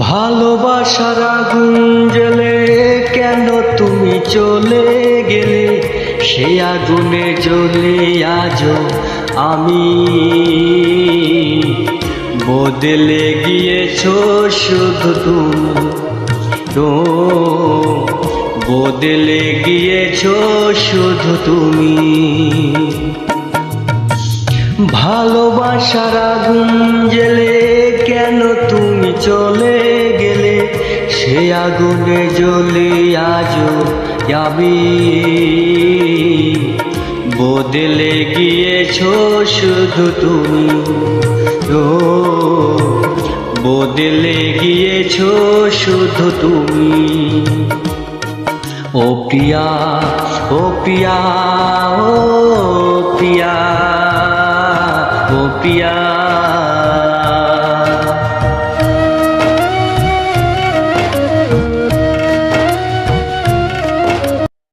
ভালোবাসার আগুন জ্বলে কেন তুমি চলে গেলে, সে আগুনে জ্বলে আজও আমি। বদলে গিয়েছো শুধু তুমি, বদলে গিয়েছো শুধু তুমি। ভালোবাসার আগুন জ্বলে কেন তুমি চলে গেলে, সে আগুনে জ্বলে আজও আমি। বদলে গিয়েছো শুধু তুমি, বদলে গিয়েছো শুধু তুমি। ও প্রিয়া, ও প্রিয়া, ও প্রিয়া, ও প্রিয়া।